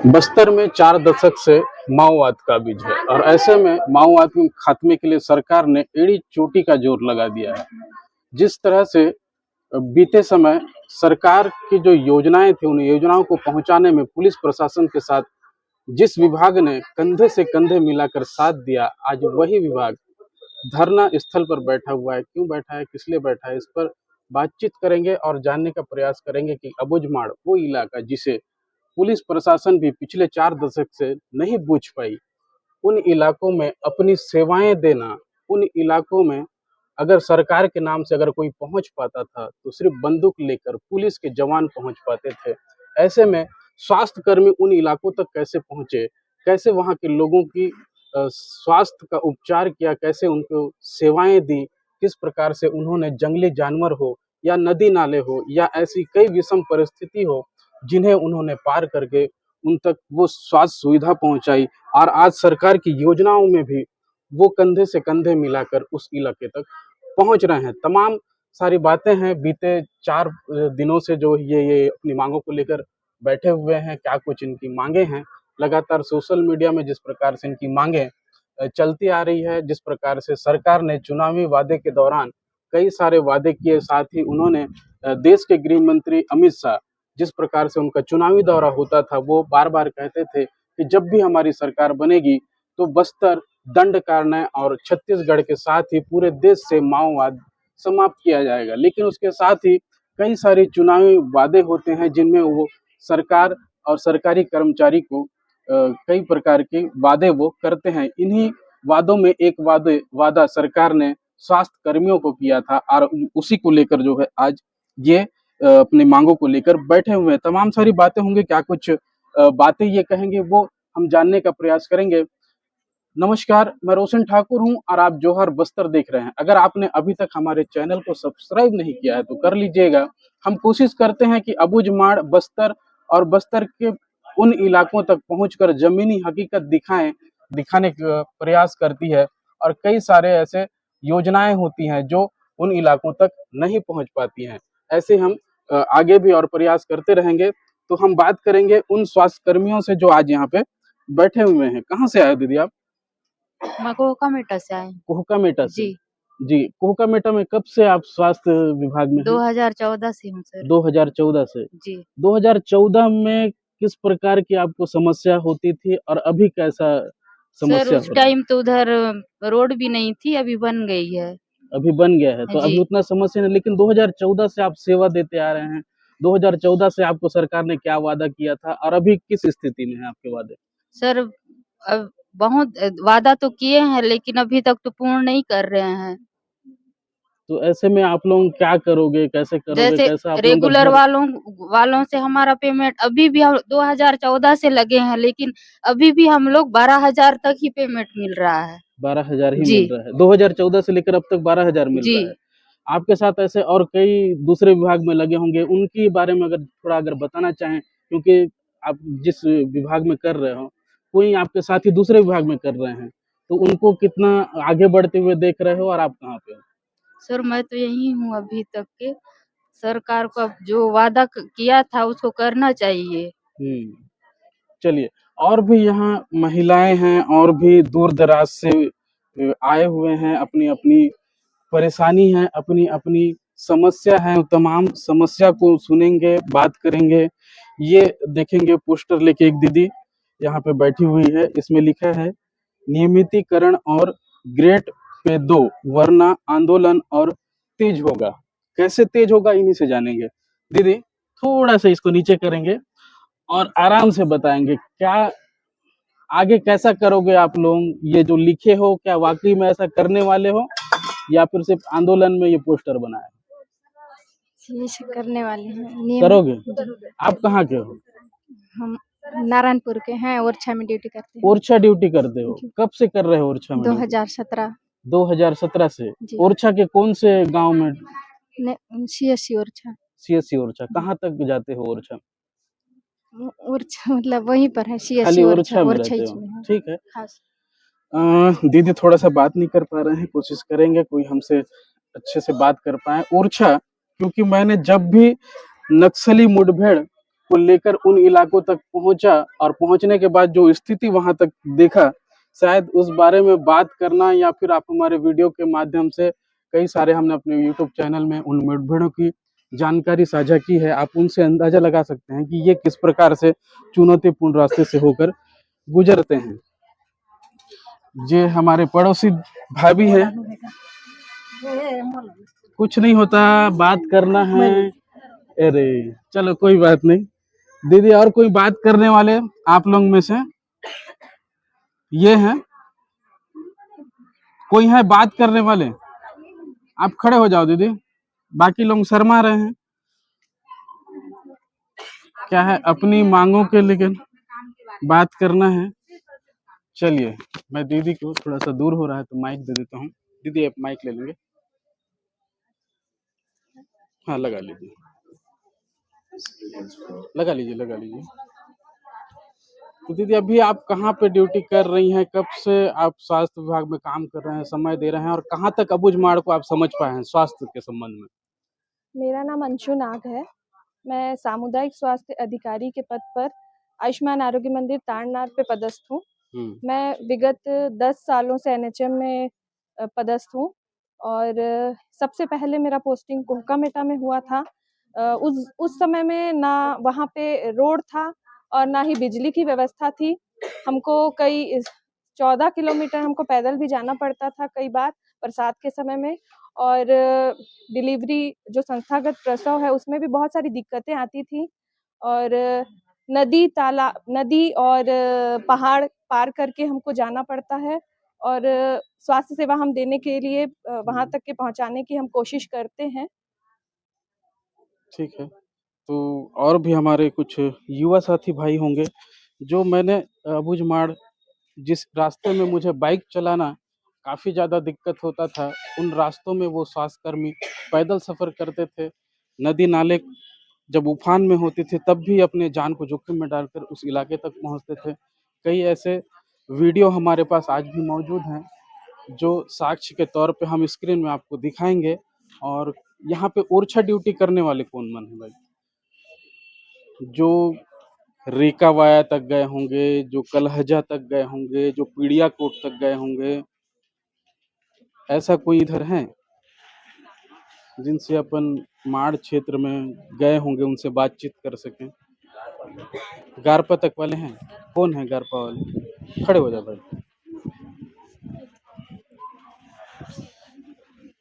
बस्तर में 4 दशक से माओवाद काबिज है और ऐसे में माओवाद के खात्मे के लिए सरकार ने एड़ी चोटी का जोर लगा दिया है। जिस तरह से बीते समय सरकार की जो योजनाएं थी, उन योजनाओं को पहुंचाने में पुलिस प्रशासन के साथ जिस विभाग ने कंधे से कंधे मिलाकर साथ दिया, आज वही विभाग धरना स्थल पर बैठा हुआ है। क्यों बैठा है, किस लिए बैठा है, इस पर बातचीत करेंगे और जानने का प्रयास करेंगे कि अबुझमाड़ वो इलाका जिसे पुलिस प्रशासन भी पिछले 4 दशक से नहीं बूझ पाई, उन इलाकों में अपनी सेवाएं देना, उन इलाकों में अगर सरकार के नाम से अगर कोई पहुंच पाता था तो सिर्फ बंदूक लेकर पुलिस के जवान पहुंच पाते थे। ऐसे में स्वास्थ्य कर्मी उन इलाकों तक कैसे पहुंचे, कैसे वहां के लोगों की स्वास्थ्य का उपचार किया, कैसे उनको सेवाएं दी, किस प्रकार से उन्होंने जंगली जानवर हो या नदी नाले हो या ऐसी कई विषम परिस्थिति हो जिन्हें उन्होंने पार करके उन तक वो स्वास्थ्य सुविधा पहुंचाई और आज सरकार की योजनाओं में भी वो कंधे से कंधे मिलाकर उस इलाके तक पहुंच रहे हैं। तमाम सारी बातें हैं, बीते 4 दिनों से जो ये अपनी मांगों को लेकर बैठे हुए हैं। क्या कुछ इनकी मांगे हैं, लगातार सोशल मीडिया में जिस प्रकार से इनकी मांगे चलती आ रही है, जिस प्रकार से सरकार ने चुनावी वादे के दौरान कई सारे वादे किए, साथ ही उन्होंने देश के गृह मंत्री अमित शाह जिस प्रकार से उनका चुनावी दौरा होता था, वो बार बार कहते थे कि जब भी हमारी सरकार बनेगी तो बस्तर, दंडकारण्य और छत्तीसगढ़ के साथ ही पूरे देश से माओवाद समाप्त किया जाएगा। लेकिन उसके साथ ही कई सारे चुनावी वादे होते हैं जिनमें वो सरकार और सरकारी कर्मचारी को कई प्रकार के वादे वो करते हैं। इन्हीं वादों में एक वादा सरकार ने स्वास्थ्य कर्मियों को किया था और उसी को लेकर जो है आज ये अपनी मांगों को लेकर बैठे हुए हैं। तमाम सारी बातें होंगी, क्या कुछ बातें ये कहेंगे वो हम जानने का प्रयास करेंगे। नमस्कार, मैं रोशन ठाकुर हूं और आप जोहर बस्तर देख रहे हैं। अगर आपने अभी तक हमारे चैनल को सब्सक्राइब नहीं किया है तो कर लीजिएगा। हम कोशिश करते हैं कि अबुझमाड़, बस्तर और बस्तर के उन इलाकों तक पहुंचकर जमीनी हकीकत दिखाने का प्रयास करती है और कई सारे ऐसे योजनाएं होती हैं जो उन इलाकों तक नहीं पहुंच पाती हैं। ऐसे हम आगे भी और प्रयास करते रहेंगे। तो हम बात करेंगे उन स्वास्थ्य कर्मियों से जो आज यहाँ पे बैठे हुए हैं। कहाँ से आए दीदी आप? मैं कोहकामेटा से आई। कोहकामेटा से। जी जी, कोहकामेटा में कब से आप स्वास्थ्य विभाग में हैं? 2014 से हूँ सर। 2014 से। जी 2014 में किस प्रकार की आपको समस्या होती थी और अभी कैसा सर, समस्या उस हो रहा है? टाइम तो उधर रोड भी नहीं थी, अभी बन गई है। अभी बन गया है तो अभी जी उतना समस्या नहीं, लेकिन 2014 से आप सेवा देते आ रहे हैं। 2014 से आपको सरकार ने क्या वादा किया था और अभी किस स्थिति में है आपके वादे? सर, अब बहुत वादा तो किए हैं लेकिन अभी तक तो पूर्ण नहीं कर रहे हैं। तो ऐसे में आप लोग क्या करोगे, कैसे करोगे, जैसे कैसा आप लोगों का रेगुलर घर? वालों से हमारा पेमेंट अभी भी हम 2014 से लगे हैं, लेकिन अभी भी हम लोग 12,000 तक ही पेमेंट मिल रहा है। 12,000 ही जी मिल रहा है। 2014 से लेकर अब तक 12,000 मिल जी रहा है। आपके साथ ऐसे और कई दूसरे विभाग में लगे होंगे, उनके बारे में अगर थोड़ा अगर बताना चाहें, क्योंकि आप जिस विभाग में कर रहे हो, कोई आपके साथी दूसरे विभाग में कर रहे हैं, तो उनको कितना आगे बढ़ते हुए देख रहे हो और आप कहाँ पे हो? सर, मैं तो यही हूँ अभी तक के। सरकार को अब जो वादा किया था उसको करना चाहिए। चलिए, और भी यहाँ महिलाएं हैं और भी दूर दराज से आए हुए हैं, अपनी अपनी परेशानी है, अपनी अपनी समस्या है, तमाम समस्या को सुनेंगे, बात करेंगे। ये देखेंगे पोस्टर लेके एक दीदी यहाँ पे बैठी हुई है, इसमें लिखा है नियमितीकरण और ग्रेड पे 2 वरना आंदोलन और तेज होगा। कैसे तेज होगा इन्हीं से जानेंगे। दीदी थोड़ा सा इसको नीचे करेंगे और आराम से बताएंगे क्या आगे कैसा करोगे आप लोग। ये जो लिखे हो क्या वाकई में ऐसा करने वाले हो या फिर सिर्फ आंदोलन में ये पोस्टर बनाया? ये करने वाले हैं करोगे? आप कहाँ के हो? हम नारायणपुर के हैं, ओरछा में ड्यूटी करते हैं। ओरछा ड्यूटी करते हो? कब से कर रहे हो ओरछा में? 2017 2017 से। जी। ओरछा के कौन से गांव में? CSC ओरछा। सीएससी ओरछा। कहाँ तक जाते हो ओरछा? ओरछा मतलब वहीं पर है, खाली CSC ओरछा में रहते हो? ठीक है। दीदी थोड़ा सा बात नहीं कर पा रहे हैं, कोशिश करेंगे कोई हमसे अच्छे से बात कर पाए। ओरछा, क्योंकि मैंने जब भी नक्सली मुठभेड़ को लेकर उन इलाकों तक पहुंचा और पहुंचने के बाद जो स्थिति वहां तक देखा, शायद उस बारे में बात करना या फिर आप हमारे वीडियो के माध्यम से कई सारे हमने अपने यूट्यूब चैनल में उन मुठभेड़ों की जानकारी साझा की है। आप उनसे अंदाजा लगा सकते हैं कि ये किस प्रकार से चुनौतीपूर्ण रास्ते से होकर गुजरते हैं। ये हमारे पड़ोसी भाभी है, कुछ नहीं होता, बात करना है। अरे चलो कोई बात नहीं। दीदी और कोई बात करने वाले आप लोग में से ये हैं, कोई है बात करने वाले? आप खड़े हो जाओ दीदी, बाकी लोग शर्मा रहे हैं। क्या है, अपनी मांगों के लेकिन बात करना है। चलिए मैं दीदी को, थोड़ा सा दूर हो रहा है तो माइक दे देता हूँ। दीदी आप माइक ले लेंगे? हाँ लगा लीजिए, लगा लीजिए, लगा लीजिए। तो दीदी अभी आप कहाँ पे ड्यूटी कर रही हैं? कब से आप स्वास्थ्य विभाग में काम कर रहे हैं, समय दे रहे हैं, और कहाँ तक अबूझमाड़ को आप समझ पाए हैं स्वास्थ्य के संबंध में? मेरा नाम अंशु नाग है। मैं सामुदायिक स्वास्थ्य अधिकारी के पद पर आयुष्मान आरोग्य मंदिर ताड़नार पे पदस्थ हूँ। मैं विगत 10 सालों से एनएचएम में पदस्थ हूँ और सबसे पहले मेरा पोस्टिंग कोहकामेटा में हुआ था। उस समय में ना वहाँ पे रोड था और ना ही बिजली की व्यवस्था थी। हमको कई 14 किलोमीटर हमको पैदल भी जाना पड़ता था कई बार बरसात के समय में, और डिलीवरी जो संस्थागत प्रसव है उसमें भी बहुत सारी दिक्कतें आती थी, और नदी और पहाड़ पार करके हमको जाना पड़ता है, और स्वास्थ्य सेवा हम देने के लिए वहां तक के पहुंचाने की हम कोशिश करते हैं। ठीक है, तो और भी हमारे कुछ युवा साथी भाई होंगे जो मैंने अबूझमाड़, जिस रास्ते में मुझे बाइक चलाना काफ़ी ज़्यादा दिक्कत होता था, उन रास्तों में वो स्वास्थ्यकर्मी पैदल सफ़र करते थे। नदी नाले जब उफान में होते थे तब भी अपने जान को जोखिम में डालकर उस इलाके तक पहुंचते थे। कई ऐसे वीडियो हमारे पास आज भी मौजूद हैं जो साक्ष्य के तौर पे हम स्क्रीन में आपको दिखाएंगे। और यहाँ पे ओरछा ड्यूटी करने वाले कौन मन है भाई? जो रेका वाया तक गए होंगे, जो कलहजा तक गए होंगे, जो पीड़िया कोट तक गए होंगे, ऐसा कोई इधर है जिनसे अपन माड़ क्षेत्र में गए होंगे उनसे बातचीत कर सकें? गारपा तक वाले हैं? कौन है गारपा वाले? खड़े हो जाओ भाई।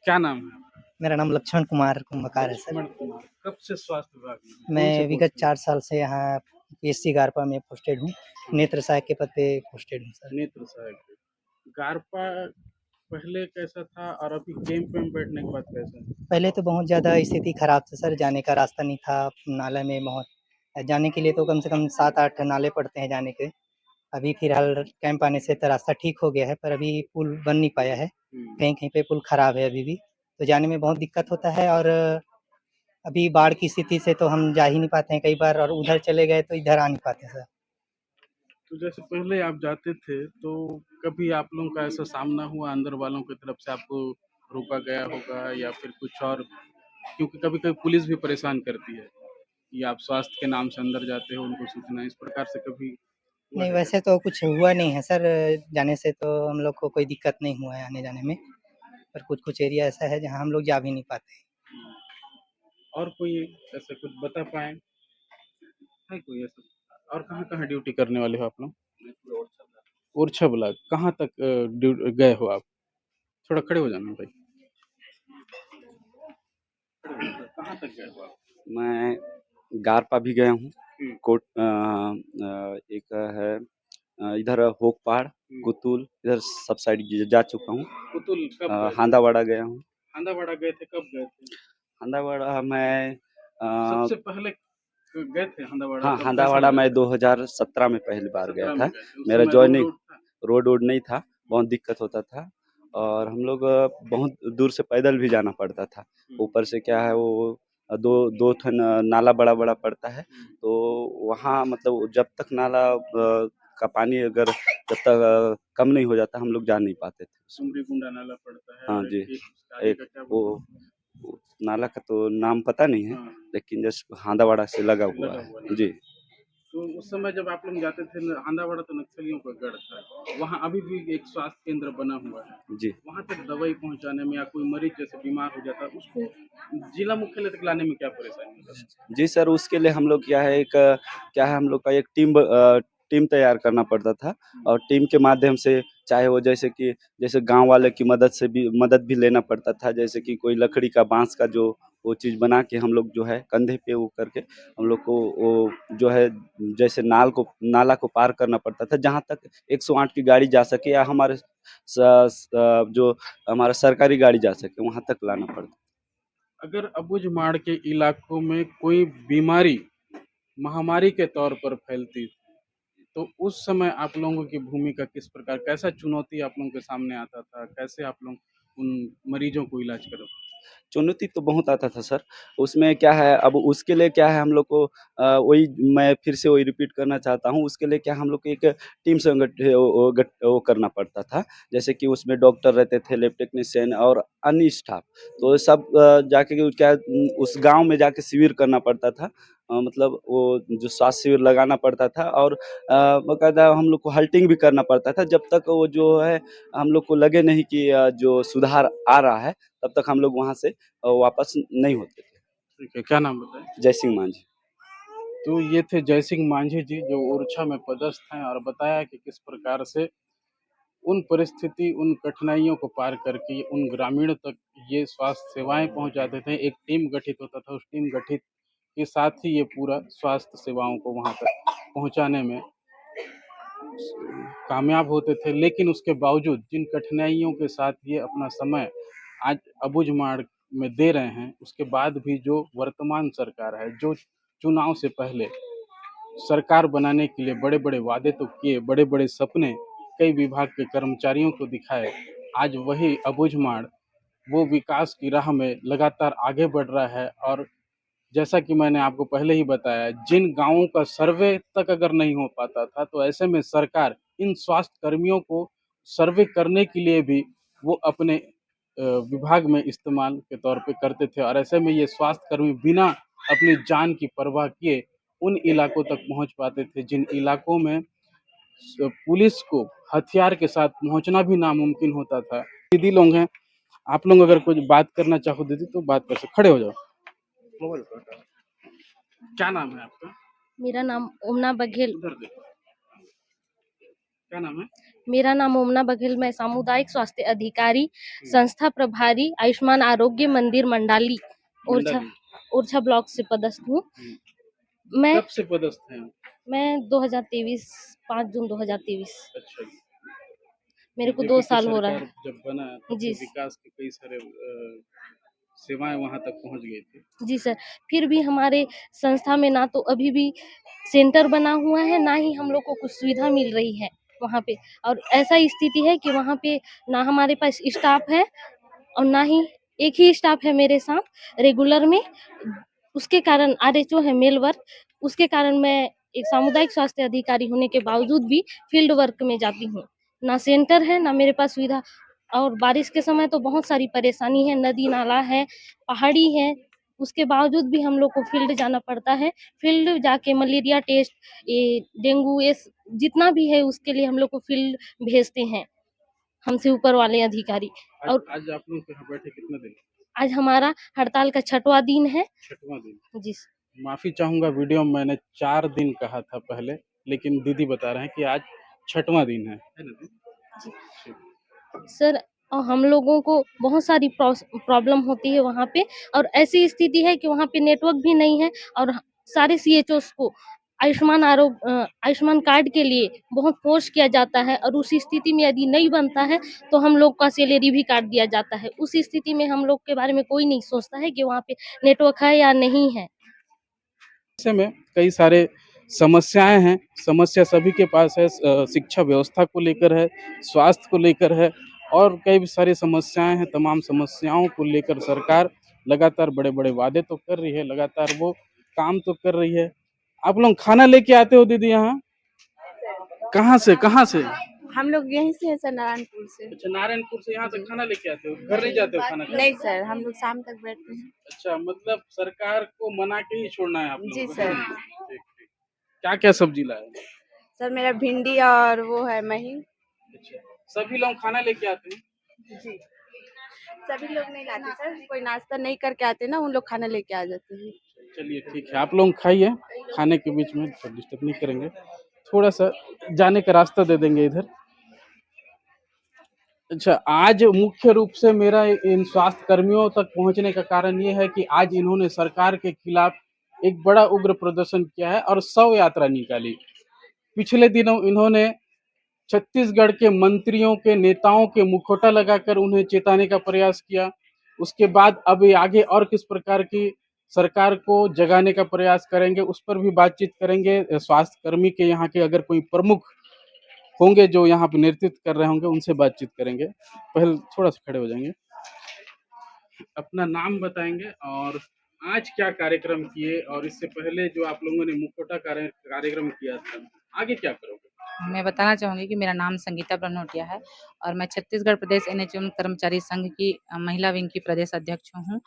क्या नाम है? मेरा नाम लक्ष्मण कुमार कुंभकार है सर। लक्ष्मण कुमार। कब से स्वास्थ्य विभाग में? कौन से मैं विगत पोस्ट में? 4 साल से यहाँ पीएससी गारपा में पोस्टेड हूँ। नेत्र सहायक के पद पे पोस्टेड हूँ सर। नेत्र सहायक। गारपा पहले कैसा था और अभी कैंप में बैठने के बाद कैसा है? पहले तो बहुत ज़्यादा स्थिति खराब थी सर, जाने का रास्ता नहीं था, नाले में बहुत जाने के लिए तो कम से कम 7-8 नाले पड़ते हैं जाने के। अभी फिलहाल कैंप आने से तो रास्ता ठीक हो गया है, पर अभी पुल बन नहीं पाया है। कहीं-कहीं पे पुल खराब है अभी भी, तो जाने में बहुत दिक्कत होता है। और अभी बाढ़ की स्थिति से तो हम जा ही नहीं पाते हैं कई बार, और उधर चले गए तो इधर आ नहीं पाते सर। तो जैसे पहले आप जाते थे तो कभी आप लोगों का ऐसा सामना हुआ अंदर वालों की तरफ से, आपको रोका गया होगा या फिर कुछ और? क्योंकि कभी कभी पुलिस भी परेशान करती है कि आप स्वास्थ्य के नाम से अंदर जाते हो, उनको सूचना, इस प्रकार से कभी हुआ नहीं, है? वैसे तो कुछ हुआ नहीं है सर, जाने से तो हम लोग को कोई दिक्कत नहीं हुआ है आने-जाने में। पर कुछ-कुछ एरिया ऐसा है जहाँ हम लोग जा भी नहीं पाते। और कोई ऐसा कुछ बता पाएँ? है कोई ऐसा? और कहाँ-कहाँ ड्यूटी करने वाले हो आप लोग? ओरछा ब्लॉक। कहाँ तक गए हो आप? थोड़ा खड़े हो जाना भाई। कहाँ तक गए हो आप? मैं गारपा भी गया हूँ। हुँ। एक है इधर होकपहाड़, कुतुल, इधर सब साइड जा चुका हूँ। पुतुल कब गए थे? हांदावाड़ा गया हूँ। हांदावाड़ा गए थे, कब गए थे? हांदावाड़ा मैं सबसे पहले गए थे हांदावाड़ा? हाँ, तब कैसा हांदावाड़ा लगा? मैं 2017 में पहली बार 17 गया में था। गए थे। उस मेरा समय जॉइनिंग रोड था? रोड नहीं था, बहुत दिक्कत होता था और हम लोग बहुत दूर से पैदल भी जाना पड़ता था। ऊपर से क्या है वो दो ठन नाला बड़ा-बड़ा पड़ता है, तो वहाँ मतलब जब तक नाला का पानी अगर जब तक कम नहीं हो जाता हम लोग जा नहीं पाते थे। सुमरी गुंडा नाला पड़ता है हाँ और जी, एक आगे एक का क्या वो बोलते हैं? उस नाला का तो नाम पता नहीं है, हाँ, लेकिन जस्ट हांदावाड़ा से लगा हुआ लगा हुआ है। जी। तो उस समय जब आप लोग जाते थे आंदावाड़ा तो नक्सलियों का गढ़ था, वहाँ अभी भी एक स्वास्थ्य केंद्र बना हुआ है। जी। वहाँ तक दवाई पहुँचाने में या कोई मरीज जैसे बीमार हो जाता है उसको जिला मुख्यालय तक लाने में क्या परेशानी होता है? जी सर, उसके लिए हम लोग क्या है हम लोग का एक टीम तैयार करना पड़ता था और टीम के माध्यम से चाहे वो जैसे गाँव वाले की मदद भी लेना पड़ता था। जैसे कि कोई लकड़ी का बाँस का जो वो चीज़ बना के हम लोग जो है कंधे पे वो करके हम लोग को वो जो है जैसे नाला को पार करना पड़ता था, जहाँ तक 108 की गाड़ी जा सके या जो हमारा सरकारी गाड़ी जा सके वहाँ तक लाना पड़ता। अगर अबुझमाड़ के इलाकों में कोई बीमारी महामारी के तौर पर फैलती तो उस समय आप लोगों की भूमिका किस प्रकार कैसा चुनौती आप लोगों के सामने आता था? कैसे आप लोग उन मरीजों को इलाज करो? चुनौती तो बहुत आता था सर। उसमें क्या है अब उसके लिए क्या है हम लोग को वही मैं फिर से वही रिपीट करना चाहता हूँ, उसके लिए क्या हम लोग को एक टीम संगठ वो करना पड़ता था। जैसे कि उसमें डॉक्टर रहते थे, लैब टेक्नीशियन और अन्य स्टाफ। तो सब जाके उस गाँव में जाके शिविर करना पड़ता था। मतलब वो जो स्वास्थ्य शिविर लगाना पड़ता था और बाकायदा हम लोग को हल्टिंग भी करना पड़ता था, जब तक वो जो है हम लोग को लगे नहीं कि जो सुधार आ रहा है, तब तक हम लोग वहाँ से वापस नहीं होते थे। ठीक है, क्या नाम बताएँ? जय सिंह मांझी। तो ये थे जय सिंह मांझी जी जो ओरछा में पदस्थ हैं और बताया कि किस प्रकार से उन परिस्थिति, उन कठिनाइयों को पार करके उन ग्रामीणों तक ये स्वास्थ्य सेवाएँ पहुँचाते थे। एक टीम गठित होता था, उस टीम गठित के साथ ही ये पूरा स्वास्थ्य सेवाओं को वहाँ तक पहुँचाने में कामयाब होते थे। लेकिन उसके बावजूद जिन कठिनाइयों के साथ ये अपना समय आज अबुझमाड़ में दे रहे हैं, उसके बाद भी जो वर्तमान सरकार है, जो चुनाव से पहले सरकार बनाने के लिए बड़े-बड़े वादे तो किए, बड़े-बड़े सपने कई विभाग के कर्मचारियों को दिखाए, आज वही अबुझमाड़ वो विकास की राह में लगातार आगे बढ़ रहा है और जैसा कि मैंने आपको पहले ही बताया, जिन गाँवों का सर्वे तक अगर नहीं हो पाता था, तो ऐसे में सरकार इन स्वास्थ्य कर्मियों को सर्वे करने के लिए भी वो अपने विभाग में इस्तेमाल के तौर पे करते थे और ऐसे में ये स्वास्थ्य कर्मी बिना अपनी जान की परवाह किए उन इलाकों तक पहुँच पाते थे, जिन इलाकों में पुलिस को हथियार के साथ पहुँचना भी नामुमकिन होता था। दीदी लोग हैं, आप लोग अगर कुछ बात करना चाहो दीदी तो बात कर सकते, खड़े हो जाओ। मोबाइल को हटाओ। क्या नाम है आपका? मेरा नाम ओमना बघेल। उधर देखो। क्या नाम है? मेरा नाम ओमना बघेल। मैं सामुदायिक स्वास्थ्य अधिकारी, संस्था प्रभारी, आयुष्मान आरोग्य मंदिर मंडाली ओरछा ओरछा ब्लॉक से पदस्थ हूँ। मैं कब से पदस्थ हैं? मैं 2023 5 जून 2023 अच्छा जी। मेरे को बीजेपी 2 की साल हो रहा सरकार है। जब बना तब जी। तो विकास के कई सारे सेवाएं वहां तक पहुंच गई थी। जी सर, फिर भी हमारे संस्था में ना तो अभी भी सेंटर बना हुआ है, ना ही हम लोग को कुछ सुविधा मिल रही है वहाँ पे। और ऐसा स्थिति है कि वहाँ पे ना हमारे पास स्टाफ है और ना ही एक ही स्टाफ है मेरे साथ रेगुलर में। उसके कारण आरएचओ है मेल वर्क, उसके कारण मैं एक सामुदायिक स्वास्थ्य अधिकारी होने के बावजूद भी फील्ड वर्क में जाती हूँ। ना सेंटर है, ना मेरे पास सुविधा। और बारिश के समय तो बहुत सारी परेशानी है, नदी नाला है, पहाड़ी है, उसके बावजूद भी हम लोग को फील्ड जाना पड़ता है। फील्ड जाके मलेरिया टेस्ट, ये डेंगू, ये जितना भी है उसके लिए हम लोग को फील्ड भेजते हैं हमसे ऊपर वाले अधिकारी। और आज आप लोग यहाँ बैठे कितने दिन? आज हमारा हड़ताल का 6वां दिन है। 6वां दिन। जी माफी चाहूंगा, वीडियो में मैंने 4 दिन कहा था पहले, लेकिन दीदी बता रहे हैं कि आज 6वां दिन है ना दी? ठीक। सर, हम लोगों को बहुत सारी प्रॉब्लम होती है वहाँ पे। और ऐसी स्थिति है कि वहाँ पे नेटवर्क भी नहीं है और सारे सीएचओस को आयुष्मान कार्ड के लिए बहुत फोर्स किया जाता है और उस स्थिति में यदि नहीं बनता है तो हम लोग का सैलरी भी काट दिया जाता है। उस स्थिति में हम लोग के बारे में कोई नहीं सोचता है कि वहाँ पे नेटवर्क है या नहीं है। ऐसे में कई सारे समस्याएं हैं, समस्या सभी के पास है। शिक्षा व्यवस्था को लेकर है, स्वास्थ्य को लेकर है और कई सारी समस्याएं हैं। तमाम समस्याओं को लेकर सरकार लगातार बड़े-बड़े वादे तो कर रही है, लगातार वो काम तो कर रही है। आप लोग खाना लेके आते हो दीदी यहाँ? कहाँ से? कहाँ से? हम लोग यहीं से हैं सर, नारायणपुर से। अच्छा, नारायणपुर से यहाँ तक खाना लेके आते हो, घर नहीं जाते हो खाना खाने? नहीं सर, हम लोग शाम तक बैठते हैं। अच्छा, मतलब सरकार को मना के ही छोड़ना है आप लोगों जी को? सर। ठीक ठीक। क्या क्या सब्जी लाए? सर मेरा भिंडी और वो है मही। अच्छा, सभी लोग खाना लेके आते हैं? जी, सभी लोग नहीं लाते सर, कोई नाश्ता नहीं करके आते ना, उन लोग खाना लेके आ जाते हैं। चलिए ठीक है, आप लोग खाइए, खाने के बीच में डिस्टर्ब नहीं करेंगे, थोड़ा सा जाने का रास्ता दे देंगे इधर। अच्छा, आज मुख्य रूप से मेरा इन स्वास्थ्य कर्मियों तक पहुंचने का कारण ये है कि आज इन्होंने सरकार के खिलाफ एक बड़ा उग्र प्रदर्शन किया है और शव यात्रा निकाली। पिछले दिनों इन्होंने छत्तीसगढ़ के मंत्रियों के नेताओं के मुखौटा लगाकर उन्हें चेताने का प्रयास किया। उसके बाद अब ये आगे और किस प्रकार की सरकार को जगाने का प्रयास करेंगे, उस पर भी बातचीत करेंगे। स्वास्थ्य कर्मी के यहाँ के अगर कोई प्रमुख होंगे जो यहाँ पे नेतृत्व कर रहे होंगे, उनसे बातचीत करेंगे। पहले थोड़ा सा खड़े हो जाएंगे, अपना नाम बताएंगे और आज क्या कार्यक्रम किए, और इससे पहले जो आप लोगों ने मुखौटा कार्यक्रम किया था, आगे क्या करोगे? मैं बताना चाहूँगी कि मेरा नाम संगीता ब्रह्मोटिया है और मैं छत्तीसगढ़ प्रदेश एनएचएम कर्मचारी संघ की महिला विंग की प्रदेश अध्यक्ष हूँ।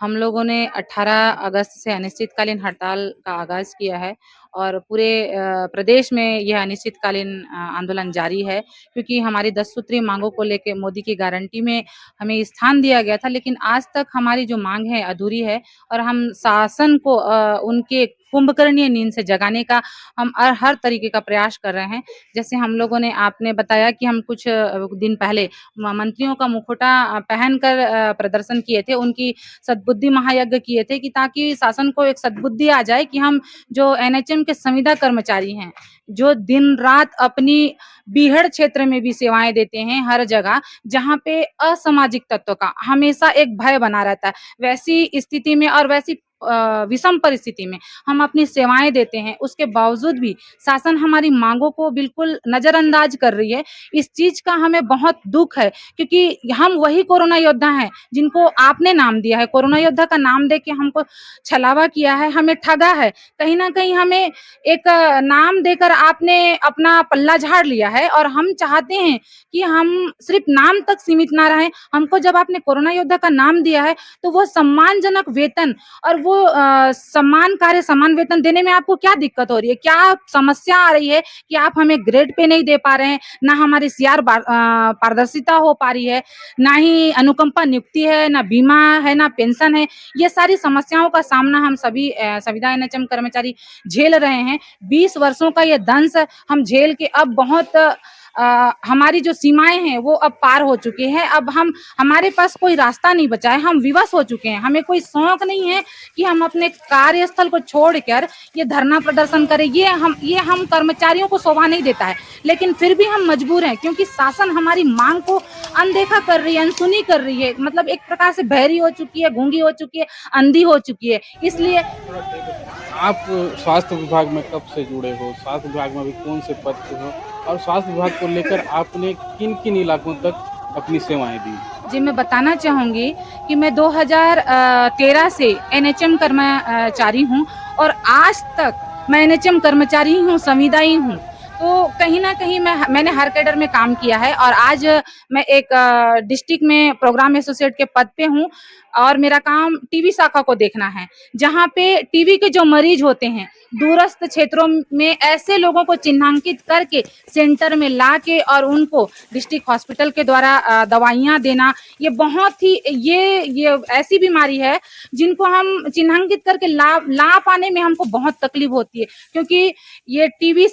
हम लोगों ने 18 अगस्त से अनिश्चितकालीन हड़ताल का आगाज़ किया है और पूरे प्रदेश में यह अनिश्चितकालीन आंदोलन जारी है, क्योंकि हमारी 10 सूत्रीय मांगों को लेके मोदी की गारंटी में हमें स्थान दिया गया था, लेकिन आज तक हमारी जो मांग है अधूरी है और हम शासन को उनके कुंभकर्णीय नींद से जगाने का हम हर तरीके का प्रयास कर रहे हैं। जैसे हम लोगों ने, आपने बताया कि हम कुछ दिन पहले मंत्रियों का मुखौटा पहनकर प्रदर्शन किए थे, उनकी सद्बुद्धि महायज्ञ किए थे कि ताकि शासन को एक सद्बुद्धि आ जाए कि हम जो एनएचएम के संविदा कर्मचारी हैं, जो दिन रात अपनी बीहड़ क्षेत्र में भी सेवाएं देते हैं, हर जगह जहां पे असामाजिक तत्वों का हमेशा एक भय बना रहता है, वैसी स्थिति में और वैसी विषम परिस्थिति में हम अपनी सेवाएं देते हैं, उसके बावजूद भी शासन हमारी मांगों को बिल्कुल नजरअंदाज कर रही है। इस चीज का हमें बहुत दुख है, क्योंकि हम वही कोरोना योद्धा हैं जिनको आपने नाम दिया है। कोरोना योद्धा का नाम दे के हमको छलावा किया है, हमें ठगा है, कहीं ना कहीं हमें एक नाम देकर आपने अपना पल्ला झाड़ लिया है और हम चाहते हैं कि हम सिर्फ नाम तक सीमित ना रहें। हमको जब आपने कोरोना योद्धा का नाम दिया है तो वो सम्मानजनक वेतन और वो सम्मान कार्य समान वेतन देने में आपको क्या दिक्कत हो रही है? क्या समस्या आ रही है कि आप हमें ग्रेड पे नहीं दे पा रहे हैं, ना हमारी सीआर पारदर्शिता हो पा रही है, ना ही अनुकंपा नियुक्ति है, ना बीमा है, ना पेंशन है। ये सारी समस्याओं का सामना हम सभी संविदा एनएचएम कर्मचारी झेल रहे हैं। 20 वर्षों का ये दंश हम झेल के अब बहुत हमारी जो सीमाएं हैं वो अब पार हो चुकी हैं। अब हमारे पास कोई रास्ता नहीं बचा है, हम विवश हो चुके हैं। हमें कोई शौक नहीं है कि हम अपने कार्यस्थल को छोड़कर ये धरना प्रदर्शन करें। ये हम कर्मचारियों को शोभा नहीं देता है, लेकिन फिर भी हम मजबूर हैं, क्योंकि शासन हमारी मांग को अनदेखा कर रही है, अनसुनी कर रही है। मतलब एक प्रकार से बहरी हो चुकी है, गूंगी हो चुकी है, अंधी हो चुकी है। इसलिए आप स्वास्थ्य विभाग में कब से जुड़े हो? स्वास्थ्य विभाग में अभी कौन से पद पे हो, और स्वास्थ्य विभाग को लेकर आपने किन किन इलाकों तक अपनी सेवाएं दी? जी, मैं बताना चाहूँगी कि मैं 2013 से एनएचएम कर्मचारी हूँ और आज तक मैं एनएचएम कर्मचारी ही हूँ, संविदाई हूँ। तो कहीं ना कहीं मैंने हर कैडर में काम किया है और आज मैं एक डिस्ट्रिक्ट में प्रोग्राम एसोसिएट के पद पे हूँ और मेरा काम टीबी शाखा को देखना है, जहाँ पे टीबी के जो मरीज होते हैं दूरस्थ क्षेत्रों में, ऐसे लोगों को चिन्हांकित करके सेंटर में ला के और उनको डिस्ट्रिक्ट हॉस्पिटल के द्वारा दवाइयाँ देना, ये बहुत ही ये ऐसी बीमारी है जिनको हम चिन्हांकित करके ला पाने में हमको बहुत तकलीफ होती है, क्योंकि ये टीबी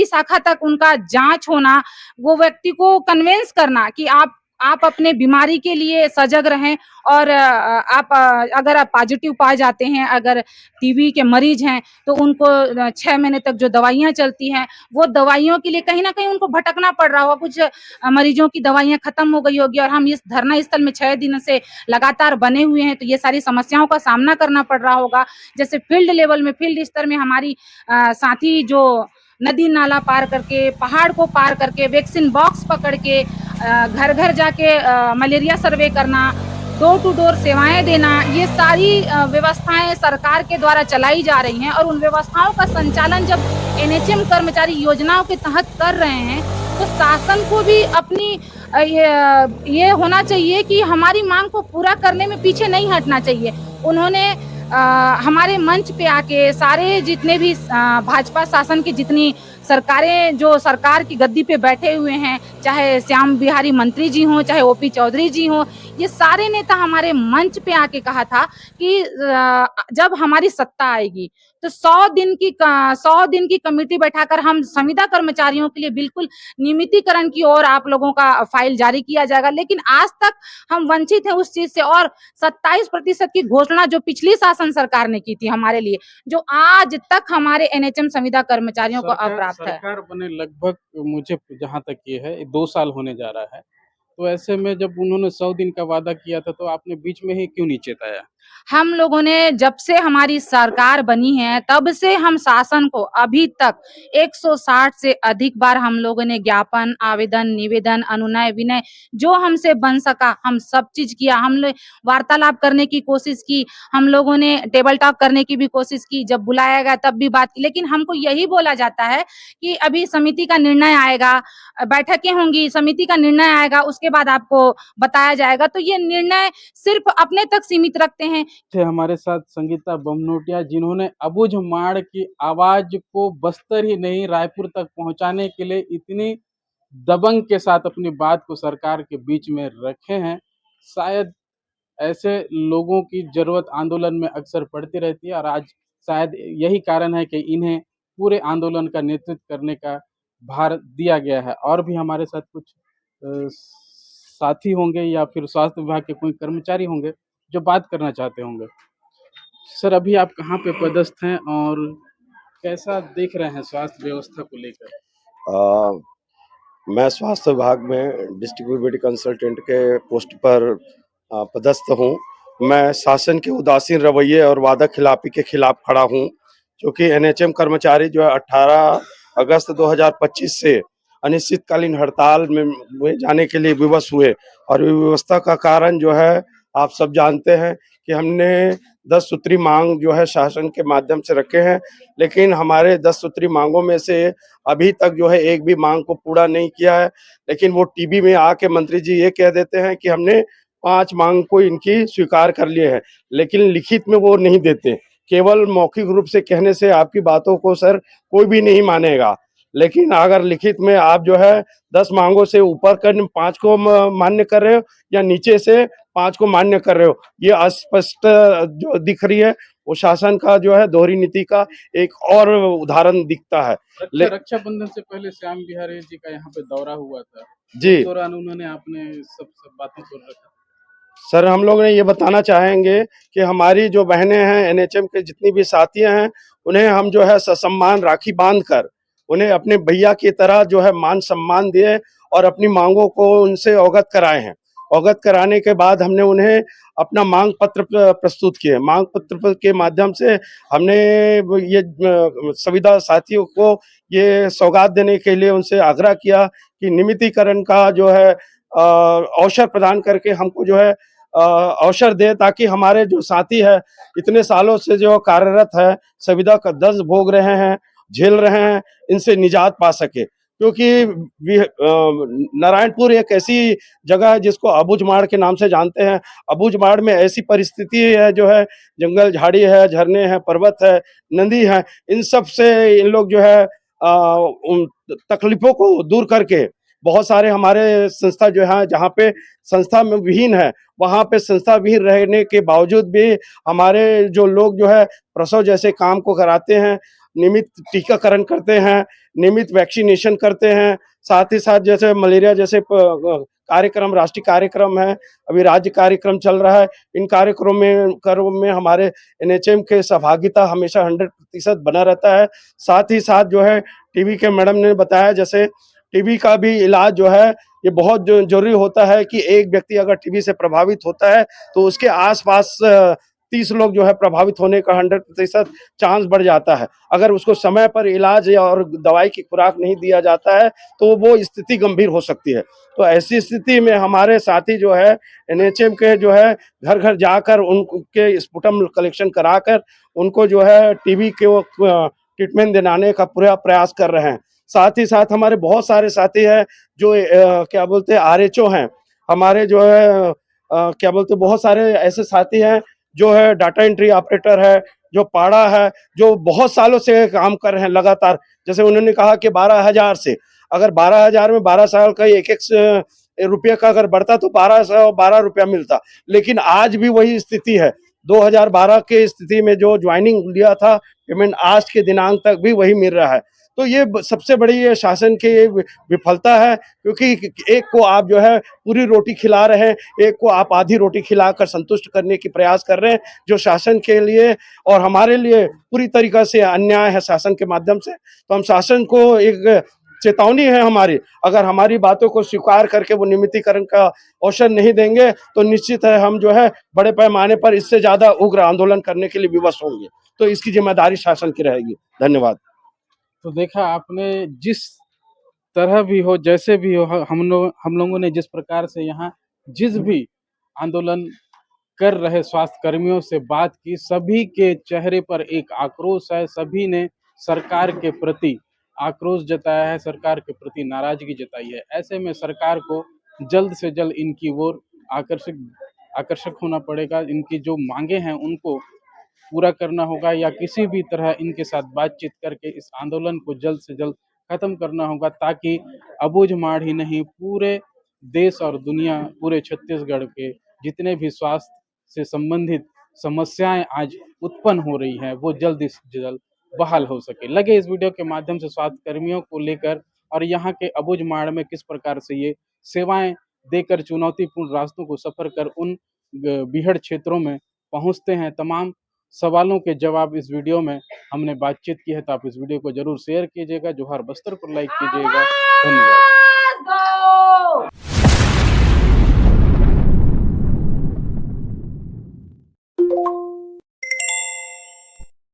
शाखा तक उनका जांच होना, वो व्यक्ति को कन्विंस करना कि आप अपने बीमारी के लिए सजग रहें और अगर आप पॉजिटिव पाए जाते हैं, अगर टीबी के मरीज हैं, तो उनको 6 महीने तक जो दवाइयाँ चलती हैं, वो दवाइयों के लिए कहीं ना कहीं उनको भटकना पड़ रहा होगा। कुछ मरीजों की दवाइयाँ खत्म हो गई होगी और हम इस धरना स्थल में 6 दिन से लगातार बने हुए हैं, तो ये सारी समस्याओं का सामना करना पड़ रहा होगा। जैसे फील्ड लेवल में, फील्ड स्तर में हमारी साथी जो नदी नाला पार करके, पहाड़ को पार करके, वैक्सीन बॉक्स पकड़ के घर घर जाके मलेरिया सर्वे करना, डोर टू डोर सेवाएं देना, ये सारी व्यवस्थाएं सरकार के द्वारा चलाई जा रही हैं और उन व्यवस्थाओं का संचालन जब एनएचएम कर्मचारी योजनाओं के तहत कर रहे हैं तो शासन को भी अपनी ये होना चाहिए कि हमारी मांग को पूरा करने में पीछे नहीं हटना चाहिए। उन्होंने हमारे मंच पे आके सारे जितने भी भाजपा शासन की जितनी सरकारें जो सरकार की गद्दी पे बैठे हुए हैं, चाहे श्याम बिहारी मंत्री जी हों, चाहे ओपी चौधरी जी हों, ये सारे नेता हमारे मंच पे आके कहा था कि जब हमारी सत्ता आएगी तो 100 दिन की कमेटी बैठाकर हम संविदा कर्मचारियों के लिए बिल्कुल नियमितीकरण की ओर आप लोगों का फाइल जारी किया जाएगा। लेकिन आज तक हम वंचित हैं उस चीज से और 27% की घोषणा जो पिछली शासन सरकार ने की थी हमारे लिए, जो आज तक हमारे एनएचएम संविदा कर्मचारियों को अप्राप्त है। सरकार बने लगभग मुझे जहां तक ये है 2 साल होने जा रहा है, तो ऐसे में जब उन्होंने 100 दिन का वादा किया था तो आपने बीच में ही क्यों नहीं चेताया? हम लोगों ने जब से हमारी सरकार बनी है तब से हम शासन को अभी तक 160 से अधिक बार हम लोगों ने ज्ञापन, आवेदन, निवेदन, अनुनय, विनय जो हमसे बन सका हम सब चीज किया। हम लोग वार्तालाप करने की कोशिश की, हम लोगों ने टेबल टॉक करने की भी कोशिश की, जब बुलाया गया तब भी बात की, लेकिन हमको यही बोला जाता है कि अभी समिति का निर्णय आएगा, बैठकें होंगी, समिति का निर्णय आएगा, उसके बाद आपको बताया जाएगा। तो ये निर्णय सिर्फ अपने तक सीमित रखते हैं। थे हमारे साथ संगीता बमनोटिया, जिन्होंने अबुझमाड़ की आवाज को बस्तर ही नहीं रायपुर तक पहुंचाने के लिए इतनी दबंग के साथ अपनी बात को सरकार के बीच में रखे हैं। शायद ऐसे लोगों की जरूरत आंदोलन में अक्सर पड़ती रहती है और आज शायद यही कारण है कि इन्हें पूरे आंदोलन का नेतृत्व करने का भार दिया गया है। और भी हमारे साथ कुछ साथी होंगे या फिर स्वास्थ्य विभाग के कोई कर्मचारी होंगे जो बात करना चाहते होंगे। सर, अभी आप कहाँ पे पदस्थ हैं और कैसा देख रहे हैं स्वास्थ्य व्यवस्था को लेकर? मैं स्वास्थ्य विभाग में डिस्ट्रिक्ट कंसल्टेंट के पोस्ट पर पदस्थ हूँ। मैं शासन के उदासीन रवैये और वादा खिलाफी के खिलाफ खड़ा हूँ, क्योंकि एनएचएम कर्मचारी जो है 18 अगस्त 2025 से अनिश्चितकालीन हड़ताल में जाने के लिए विवश हुए और व्यवस्था का कारण जो है आप सब जानते हैं कि हमने 10 सूत्री मांग जो है शासन के माध्यम से रखे हैं, लेकिन हमारे 10 सूत्री मांगों में से अभी तक जो है एक भी मांग को पूरा नहीं किया है। लेकिन वो टीवी में आके मंत्री जी ये कह देते हैं कि हमने 5 मांग को इनकी स्वीकार कर लिए हैं, लेकिन लिखित में वो नहीं देते। केवल मौखिक रूप से कहने से आपकी बातों को सर कोई भी नहीं मानेगा, लेकिन अगर लिखित में आप जो है 10 मांगों से ऊपर कर 5 को मान्य कर रहे हो या नीचे से 5 को मान्य कर रहे हो, ये अस्पष्ट जो दिख रही है वो शासन का जो है दोहरी नीति का एक और उदाहरण दिखता है। रक्षाबंधन से पहले श्याम बिहारी जी का यहाँ पे दौरा हुआ था जी, उस दौरान उन्होंने अपने सब बातों को रखा। सर हम लोग ने ये बताना चाहेंगे कि हमारी जो बहनें हैं एनएचएम के जितनी भी साथियां हैं उन्हें हम जो है ससम्मान राखी बांधकर उन्हें अपने भैया की तरह जो है मान सम्मान दिए और अपनी मांगों को उनसे अवगत कराए हैं। अवगत कराने के बाद हमने उन्हें अपना मांग पत्र प्रस्तुत किए। मांग पत्र के माध्यम से हमने ये संविदा साथियों को ये सौगात देने के लिए उनसे आग्रह किया कि नियमितीकरण का जो है अवसर प्रदान करके हमको जो है अवसर दे, ताकि हमारे जो साथी है इतने सालों से जो कार्यरत है, संविदा का दर्द भोग रहे हैं, झेल रहे हैं, इनसे निजात पा सके। क्योंकि नारायणपुर एक ऐसी जगह है जिसको अबुझमाड़ के नाम से जानते हैं। अबुझमाड़ में ऐसी परिस्थिति है जो है जंगल झाड़ी है, झरने हैं, पर्वत है, नदी है, इन सब से इन लोग जो है उन तकलीफों को दूर करके बहुत सारे हमारे संस्था जो है जहाँ पे संस्था में विहीन है वहाँ पे संस्था विहीन रहने के बावजूद भी हमारे जो लोग जो है प्रसव जैसे काम को कराते हैं, नियमित टीकाकरण करते हैं, नियमित वैक्सीनेशन करते हैं, साथ ही साथ जैसे मलेरिया जैसे कार्यक्रम, राष्ट्रीय कार्यक्रम है, अभी राज्य कार्यक्रम चल रहा है, इन कार्यक्रमों में हमारे एनएचएम के सहभागिता हमेशा 100% बना रहता है। साथ ही साथ जो है टीबी के मैडम ने बताया, जैसे टीबी का भी इलाज जो है ये बहुत जरूरी होता है कि एक व्यक्ति अगर टीबी से प्रभावित होता है तो उसके आसपास 30 लोग जो है प्रभावित होने का 100% चांस बढ़ जाता है। अगर उसको समय पर इलाज और दवाई की खुराक नहीं दिया जाता है तो वो स्थिति गंभीर हो सकती है। तो ऐसी स्थिति में हमारे साथी जो है एनएचएम के जो है घर घर जाकर उनके स्पुटम कलेक्शन कराकर उनको जो है टीबी के वो ट्रीटमेंट दिलाने का पूरा प्रयास कर रहे हैं। साथ ही साथ हमारे बहुत सारे साथी हैं जो क्या बोलते हैं आरएचओ हैं, हमारे जो है क्या बोलते हैं बहुत सारे ऐसे साथी हैं जो है डाटा एंट्री ऑपरेटर है, जो पाड़ा है, जो बहुत सालों से काम कर रहे हैं लगातार। जैसे उन्होंने कहा कि 12,000 से, अगर 12,000 में 12 साल का एक रुपये का अगर बढ़ता तो 1212 रुपया मिलता, लेकिन आज भी वही स्थिति है। 2012 के स्थिति में जो ज्वाइनिंग लिया था पेमेंट आज के दिनांक तक भी वही मिल रहा है। तो ये सबसे बड़ी ये शासन की विफलता है, क्योंकि एक को आप जो है पूरी रोटी खिला रहे हैं, एक को आप आधी रोटी खिलाकर संतुष्ट करने की प्रयास कर रहे हैं, जो शासन के लिए और हमारे लिए पूरी तरीके से अन्याय है शासन के माध्यम से। तो हम शासन को एक चेतावनी है हमारी, अगर हमारी बातों को स्वीकार करके वो नियमितीकरण का अवसर नहीं देंगे तो निश्चित है हम जो है बड़े पैमाने पर इससे ज्यादा उग्र आंदोलन करने के लिए विवश होंगे। तो इसकी जिम्मेदारी शासन की रहेगी। धन्यवाद। तो देखा आपने, जिस तरह भी हो, जैसे भी हो, हम लोगों ने जिस प्रकार से यहाँ जिस भी आंदोलन कर रहे स्वास्थ्य कर्मियों से बात की, सभी के चेहरे पर एक आक्रोश है। सभी ने सरकार के प्रति आक्रोश जताया है, सरकार के प्रति नाराजगी जताई है। ऐसे में सरकार को जल्द से जल्द इनकी ओर आकर्षक होना पड़ेगा। इनकी जो मांगे हैं उनको पूरा करना होगा, या किसी भी तरह इनके साथ बातचीत करके इस आंदोलन को जल्द से जल्द खत्म करना होगा, ताकि अबूझमाड़ ही नहीं पूरे देश और दुनिया, पूरे छत्तीसगढ़ के जितने भी स्वास्थ्य से संबंधित समस्याएं आज उत्पन्न हो रही हैं वो जल्द से जल्द बहाल हो सके। लगे इस वीडियो के माध्यम से स्वास्थ्य कर्मियों को लेकर और यहाँ के अबूझमाड़ में किस प्रकार से ये सेवाएं देकर चुनौतीपूर्ण रास्तों को सफर कर उन बीहड़ क्षेत्रों में पहुंचते हैं, तमाम सवालों के जवाब इस वीडियो में हमने बातचीत की है। तो आप इस वीडियो को जरूर शेयर कीजिएगा, जोहार बस्तर को लाइक कीजिएगा। धन्यवाद।